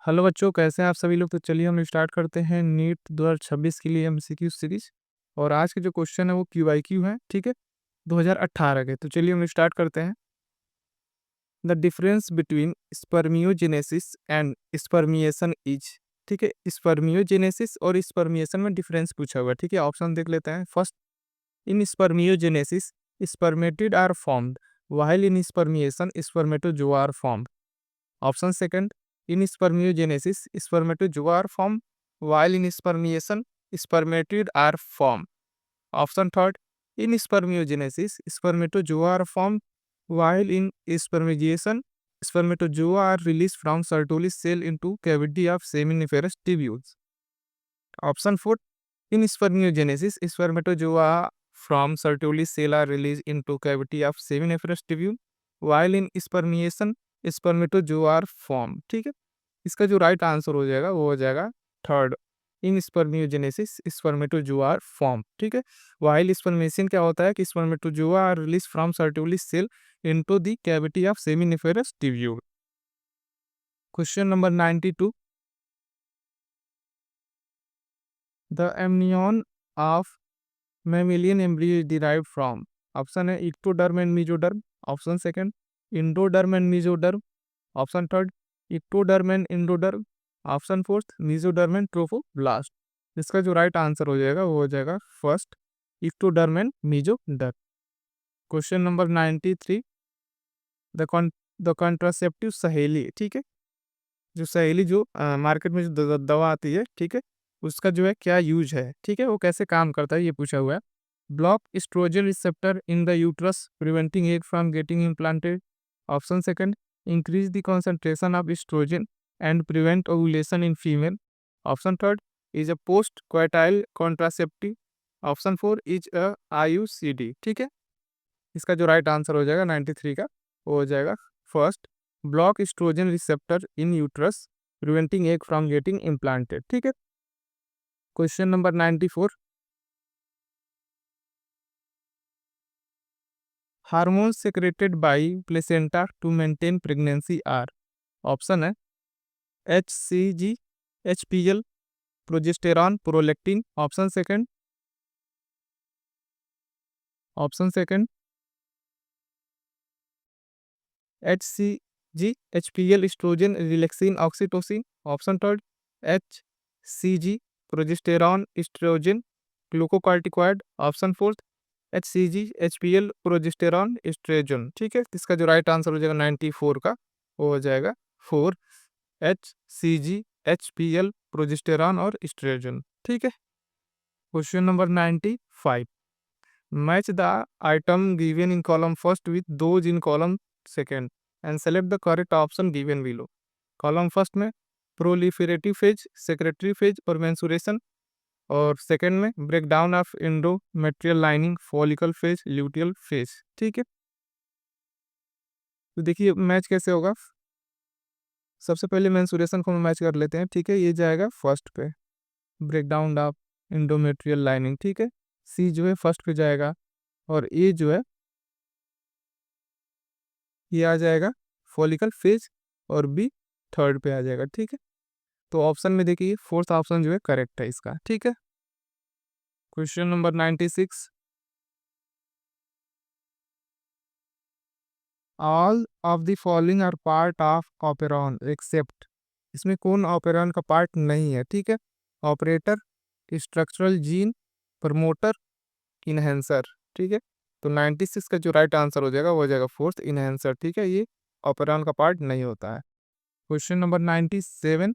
Hello बच्चों, कैसे हैं आप सभी लोग। तो चलिए हम स्टार्ट करते हैं नीट 2026 के लिए एमसीक्यू सीरीज। और आज के जो क्वेश्चन है वो क्यूआईक्यू है, ठीक है, 2018 के। तो चलिए हम स्टार्ट करते हैं। The difference between spermiogenesis and spermiation is, ठीक है, स्पर्मियोजेनेसिस और स्पर्मिएशन में डिफरेंस पूछा हुआ है, ठीक है। ऑप्शन देख लेते हैं। First, in spermiogenesis spermatid are formed, while in spermiation spermatozoa are formed. Option second, in spermiogenesis spermatozoa are formed, while in spermiation spermatid are formed. Option third, in spermiogenesis spermatozoa are formed, while in spermigration spermatozoa are released from Sertoli cell into cavity of seminiferous tubules. Option four, in spermiogenesis spermatozoa from Sertoli cell are released into cavity of seminiferous tubule, while in spermiation spermatozoa are form, ठीक है। इसका जो right answer हो जाएगा वो हो जाएगा third, in spermiogenesis spermatozoa are form, ठीक है। वाइल स्पर्मेशन क्या होता है कि spermatozoa are release from Sertoli cell into the cavity of seminiferous tubule. Question number 92, the amnion of mammalian embryo is derived from. Option है ectoderm and mesoderm. Option second, endoderm and mesoderm. Option third, ectoderm and endoderm. Option fourth, mesoderm and trophoblast. इसका जो right answer हो जाएगा वो हो जाएगा first, ectoderm and mesoderm. Question number 93, the the contraceptive सहेली, ठीक है, जो सहेली जो मार्केट में जो दवा आती है, ठीक है, उसका जो है क्या यूज है, ठीक है, वो कैसे काम करता है ये पूछा हुआ है। Block oestrogen receptor in the uterus preventing egg from getting implanted. Option second, increase the concentration of oestrogen and prevent ovulation in female. Option third, is a post coital contraceptive. Option four, is a IUCD, ठीक है। इसका जो right answer हो जाएगा 93 का, वो हो जाएगा first, block oestrogen receptor in uterus preventing egg from getting implanted, ठीक है। Question number 94, hormone secreted by placenta to maintain pregnancy are. Option है H C G, H P L, progesterone, prolactin. Option second H C G, H P L, oestrogen, relaxin, oxytocin. Option third, H C G, progesterone, oestrogen, glucocorticoid. Option fourth, H C G, H P L, progesterone, oestrogen, ठीक है। इसका जो right answer हो जाएगा 94 का, वो हो जाएगा four, H C G, H P L, progesterone और एस्ट्रोजन, ठीक है। Question number 95, match the item given in column first with those in column second and select the correct option given below. Column first में proliferative phase, secretary phase और mensuration, और second में breakdown of endometrial lining, follicle phase, luteal phase, ठीक है। तो देखिए match कैसे होगा। सबसे पहले मेंसुरेशन को मैच कर लेते हैं, ठीक है। ये जाएगा फर्स्ट पे, ब्रेकडाउन ऑफ एंडोमेट्रियल लाइनिंग, ठीक है। सी जो है फर्स्ट पे जाएगा, और ए जो है ये आ जाएगा फॉलिकल फेज, और बी थर्ड पे आ जाएगा, ठीक है। तो ऑप्शन में देखिए फोर्थ ऑप्शन जो है करेक्ट है इसका, ठीक है। Question number 96, all of the following are part of operon except. इसमें कौन ऑपेरॉन का पार्ट नहीं है, ठीक है। Operator, structural gene, promoter, enhancer, ठीक है। तो 96 का जो राइट आंसर हो जाएगा वो हो जाएगा फोर्थ, इनहेंसर, ठीक है। ये ऑपेरॉन का पार्ट नहीं होता है। Question number 97,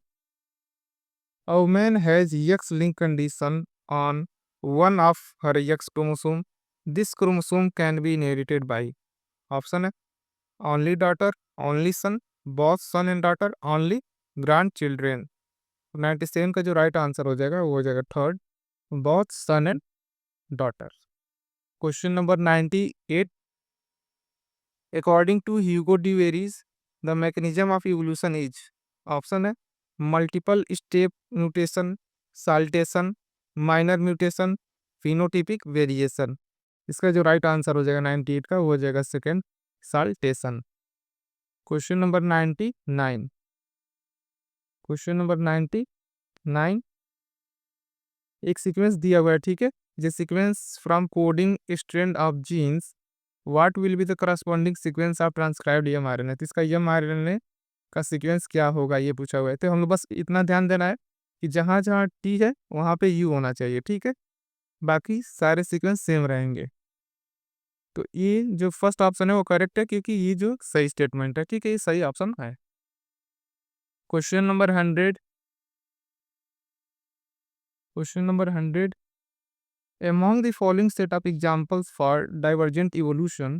a woman has X-linked condition on one of her X chromosome. This chromosome can be inherited by, option है only daughter, only son, both son and daughter, only grandchildren। 97 का जो right answer हो जाएगा वो हो जाएगा third, both son and daughter। Question number 98, according to Hugo de Vries the mechanism of evolution is. Option है multiple step mutation, saltation, minor mutation, phenotypic variation. इसका जो राइट आंसर हो जाएगा 98 का वो हो जाएगा second, saltation. Question number 99, question number 99, एक सीक्वेंस दिया हुआ है, ठीक है। The sequence from coding strand of genes, what will be the corresponding sequence of transcribed mRNA. तो इसका एमआरएनए का सीक्वेंस क्या होगा, ये पूछा हुआ है। तो हम लोग बस इतना ध्यान देना है कि जहाँ जहाँ टी है वहाँ पे यू होना चाहिए, ठीक है। बाकी सारे सीक्वेंस सेम रहेंगे। तो ये जो फर्स्ट ऑप्शन है वो करेक्ट है, क्योंकि ये जो सही स्टेटमेंट है, ठीक है, ये सही ऑप्शन है। Question number 100, question number 100, among the following set of examples for divergent evolution,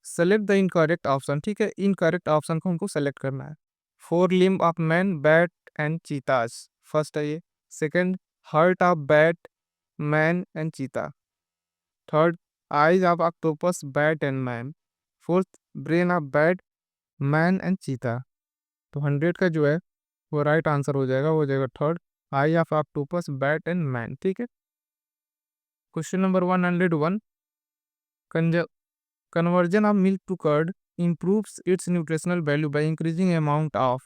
select the incorrect option। ठीक है, इनकरेक्ट ऑप्शन को हमको सेलेक्ट करना है। Forelimb of man, bat and cheetahs, first है ये। Second, heart of bat, man and cheetah. Third, eyes of octopus, bat and man. Fourth, brain of bat, man and cheetah. तो 100 का जो है वो राइट आंसर हो जाएगा, वो हो जाएगा third, I of octopus, bat and man, ठीक है। Question number 101, conversion of milk to curd improves its nutritional value by increasing amount of,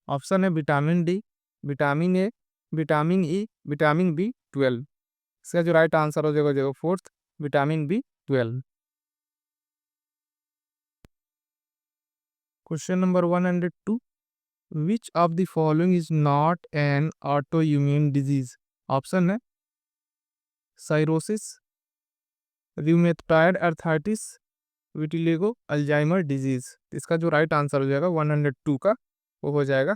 option है vitamin D, vitamin A, vitamin E, vitamin B 12। इसका जो right answer हो जाएगा fourth, vitamin B 12। Question number 102, which of the following is not an autoimmune disease. Option है cirrhosis, rheumatoid arthritis, vitiligo, Alzheimer disease. इसका जो right answer हो जाएगा 102 का, वो हो जाएगा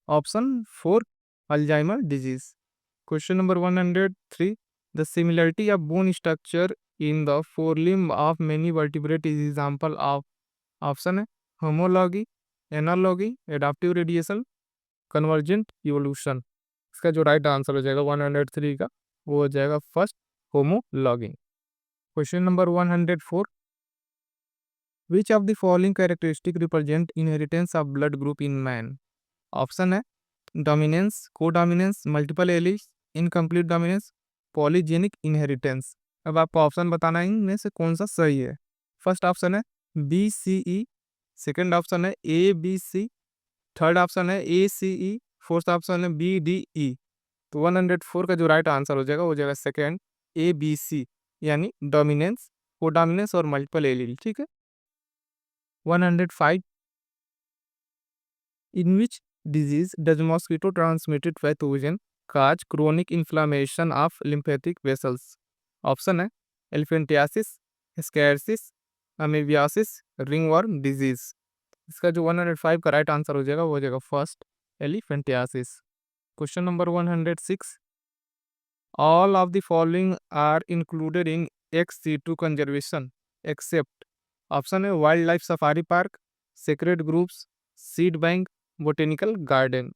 option 4, Alzheimer disease. Question number 103, the similarity of bone structure in the forelimb of many vertebrate is example of, option है homology, analogy, adaptive radiation, convergent evolution. इसका जो राइट आंसर हो जाएगा 103 का, वो हो जाएगा first, homology. Question number 104, which of the following characteristic represent inheritance of blood group in man. Option है dominance, codominance, multiple alleles, incomplete dominance, polygenic inheritance. अब आपको ऑप्शन बताना है इनमें से कौन सा सही है। फर्स्ट ऑप्शन है B C E, second option है A B C, third option है A C E, fourth option है बी डी ई। तो 104 का जो राइट आंसर हो जाएगा वो जाएगा सेकेंड, ए बी सी, यानी डोमिनेंस, कोडोमिनेंस और मल्टीपल एलिल, ठीक है। 105, in which disease does mosquito transmitted pathogen cause chronic inflammation of lymphatic vessels। Option है एलिफेंटियासिस, स्कैरसिस, अमीबियासिस, रिंगवर्म डिजीज। इसका जो 105 का राइट आंसर हो जाएगा वो हो जाएगा first, elephantiasis. Question number 106, all of the following are included in ex-situ conservation except, option है wild life safari park, sacred groups, seed bank, botanical garden.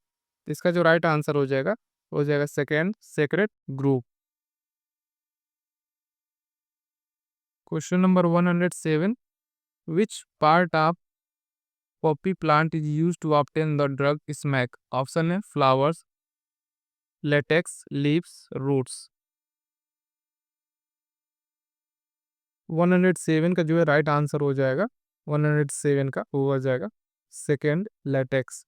इसका जो राइट आंसर हो जाएगा second, sacred group. Question number 107, which part of poppy plant is use to obtain the drug smack. Option है flowers, latex, leaves, roots. 107 का जो है right answer हो जाएगा, 107 का वो हो जाएगा second, latex.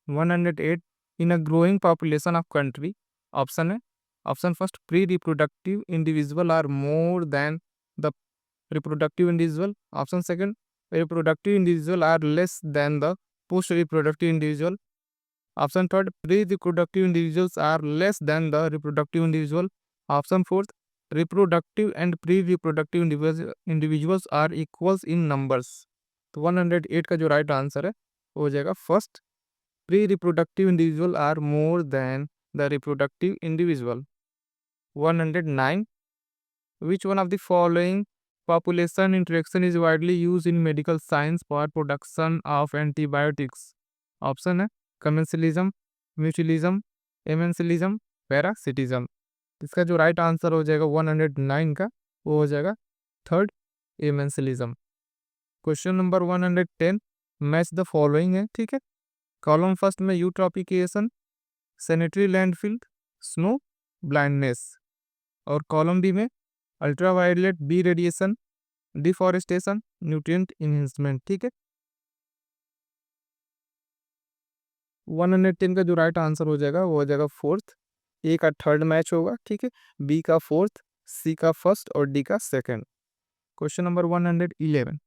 108, in a growing population of country, option है option first, pre reproductive individual are more than the reproductive individual. Option second, reproductive individual are less than the post reproductive individual. Option third, pre reproductive individuals are less than the reproductive individual. Option fourth, reproductive and pre reproductive individuals are equals in numbers. तो 108 का जो right answer है वो हो जाएगा first, pre reproductive individual are more than the reproductive individual. 109, which one of the following population interaction is widely used in medical science for production of antibiotics। Option है कमेंसिलिज्म, mutualism, amensalism, parasitism. इसका जो right answer हो जाएगा 109 का, वो हो जाएगा third, amensalism. Question number 110, match the following है, ठीक है। कॉलम फर्स्ट में eutrophication, sanitary landfill, snow blindness, और कॉलम बी में ultraviolet B radiation, deforestation, nutrient enhancement, ठीक है। 110 का जो राइट आंसर हो जाएगा वो हो जाएगा फोर्थ। ए का थर्ड मैच होगा, ठीक है, बी का फोर्थ, सी का फर्स्ट और डी का second. Question number 111,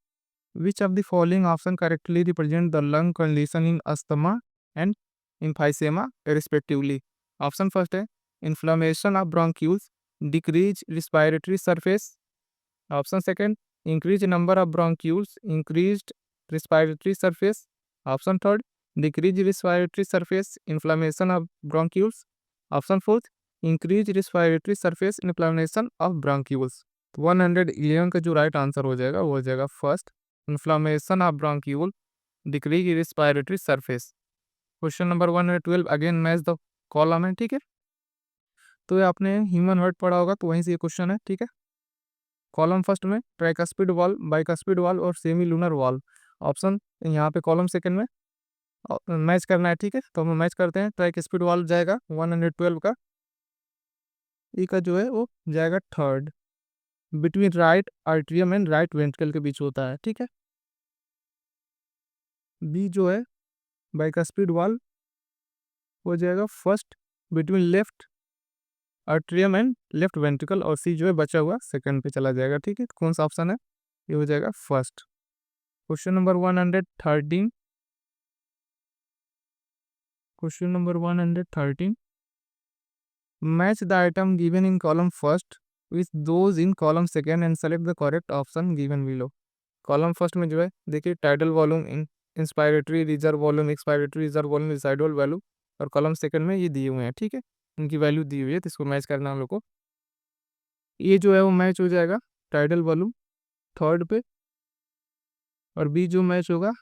which of the following option correctly represent the lung condition in asthma and emphysema respectively? Option first है inflammation of bronchioles, decrease respiratory surface. Option second increase number of bronchioles, increased respiratory surface. Option third decrease respiratory surface, inflammation of bronchioles. Option fourth increase respiratory surface, inflammation of bronchioles. 111 का जो right answer हो जाएगा वो हो जाएगा first, inflammation of bronchiole, decrease respiratory surface. Question number 112 again match the column है, ठीक है, तो ये आपने ह्यूमन हार्ट पढ़ा होगा तो वहीं से ये क्वेश्चन है, ठीक है। कॉलम फर्स्ट में ट्राइकस्पिड वॉल, बाइकस्पिड वॉल और सेमी लूनर वॉल। ऑप्शन यहाँ पे कॉलम सेकंड में मैच करना है, ठीक है, तो हम मैच करते हैं। ट्राइकस्पिड वॉल जाएगा 112 का, ई का जो है वो जाएगा third, between right atrium and right ventricle के बीच होता है, ठीक है। बी जो है बाइकस्पिड वॉल हो जाएगा first, between left atrium and left ventricle, और सी जो है बचा हुआ सेकंड पे चला जाएगा, ठीक है। कौन सा ऑप्शन है, ये हो जाएगा first. Question number 113, question number 113, match the item given in column first with those in column second and select the correct option given below. Column first में जो है देखिए tidal volume, inspiratory reserve volume, expiratory reserve volume, residual value, और column second में ये दिए हुए हैं, ठीक है, इनकी वैल्यू दी हुई है, तो इसको मैच करना हम लोग को। ये जो है वो मैच हो जाएगा टाइटल वॉल्यूम थर्ड पे, और बी जो मैच होगा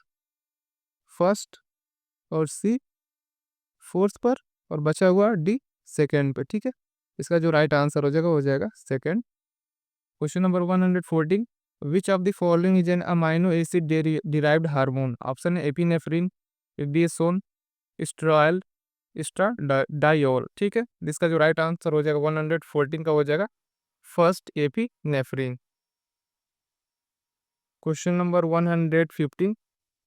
फर्स्ट, और सी फोर्थ पर, और बचा हुआ डी सेकेंड पे, ठीक है। इसका जो राइट आंसर हो जाएगा वो हो जाएगा second. Question number 114, which of the following is an amino acid derived hormone. Option है एपिनेफ्रिन, एडिसोन, स्ट्रॉयल, डाइओल, ठीक है। इसका जो राइट आंसर हो जाएगा 114 का हो जाएगा first, epinephrine. Question number 115,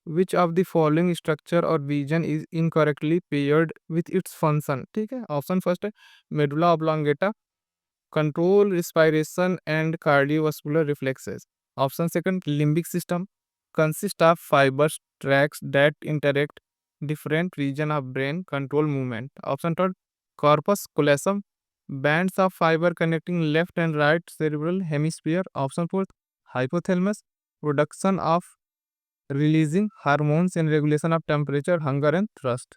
which of the following structure or region is incorrectly paired with its function, ठीक है। ऑप्शन फर्स्ट है medulla oblongata, control respiration and cardiovascular reflexes. Option second limbic system, consist of fibers tracts that interact different region of brain, control movement. Option third corpus callosum, bands of fiber connecting left and right cerebral hemisphere. Option fourth hypothalamus, production of releasing hormones and regulation of temperature, hunger and thrust.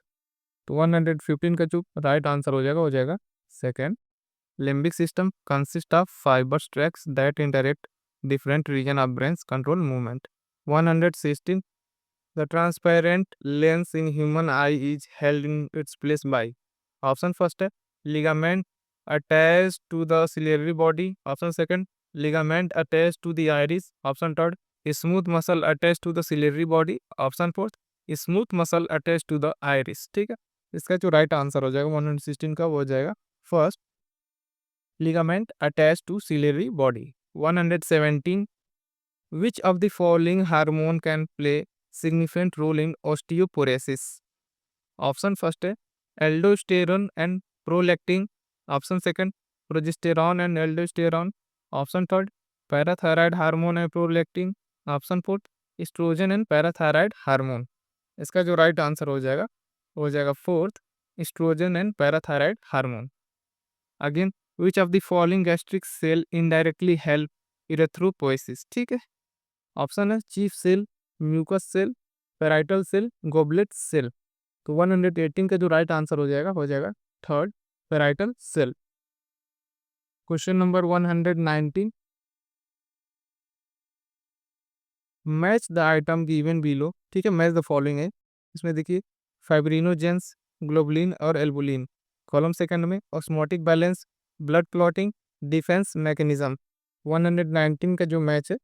तो 115 का जो right answer हो जाएगा second, limbic system consist of fibers tracts that interact different region of brains, control movement. 116, the transparent lens in human eye is held in its place by. Option first है ligament attach to the ciliary body. Option second ligament attach to the iris. Option third smooth muscle attach to the ciliary body. Option fourth smooth muscle attach to the iris, ठीक है। इसका जो right answer हो जाएगा 116 का वो हो जाएगा first, ligament attached to ciliary body. 117, which of the following hormone can play significant role in osteoporosis? Option first है aldosterone and prolactin. Option second progesterone and aldosterone. Option third parathyroid hormone and prolactin. Option fourth estrogen and parathyroid hormone. इसका जो right answer हो जाएगा fourth, estrogen and parathyroid hormone. Again which of the following gastric cell indirectly help erythropoiesis, ठीक है। Option है chief cell, mucus cell, parietal cell, goblet cell. तो 118 का जो राइट आंसर हो जाएगा third, parietal cell. Question number 119, match the item given below, ठीक है, मैच द फॉलोइंग है। इसमें देखिए फाइब्रिनोजेंस, ग्लोबुलिन और एल्बुलिन। कॉलम सेकंड में osmotic balance, blood clotting, defence mechanism. 119 का जो मैच है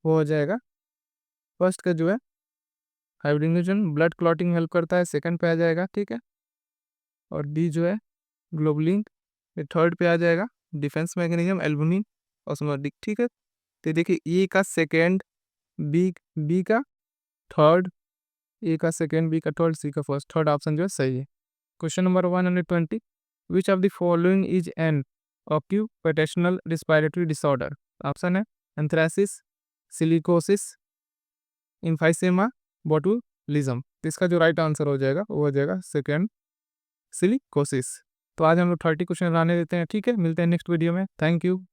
वो हो जाएगा फर्स्ट का जो है फाइब्रिनोजन ब्लड क्लॉटिंग हेल्प करता है, सेकंड पे आ जाएगा, ठीक है। और डी जो है ग्लोबुलिन ये थर्ड पे आ जाएगा, डिफेंस मैकेनिज्म एल्बुमिन ऑस्मोटिक, ठीक है। तो देखिए ए का सेकंड, बी बी का थर्ड, ए का सेकेंड, बी का थर्ड, सी का फर्स्ट, थर्ड ऑप्शन जो है सही है। Question number 120, which of the following is an occupational respiratory disorder? Option है एंथ्रासिस, सिलिकोसिस, इम्फाइसेमा, बोटुलिज्म। तो इसका जो राइट आंसर हो जाएगा वो हो जाएगा सेकेंड, सिलिकोसिस। तो आज हम लोग 30 क्वेश्चन लाने देते हैं, ठीक है। मिलते हैं नेक्स्ट वीडियो में। Thank you.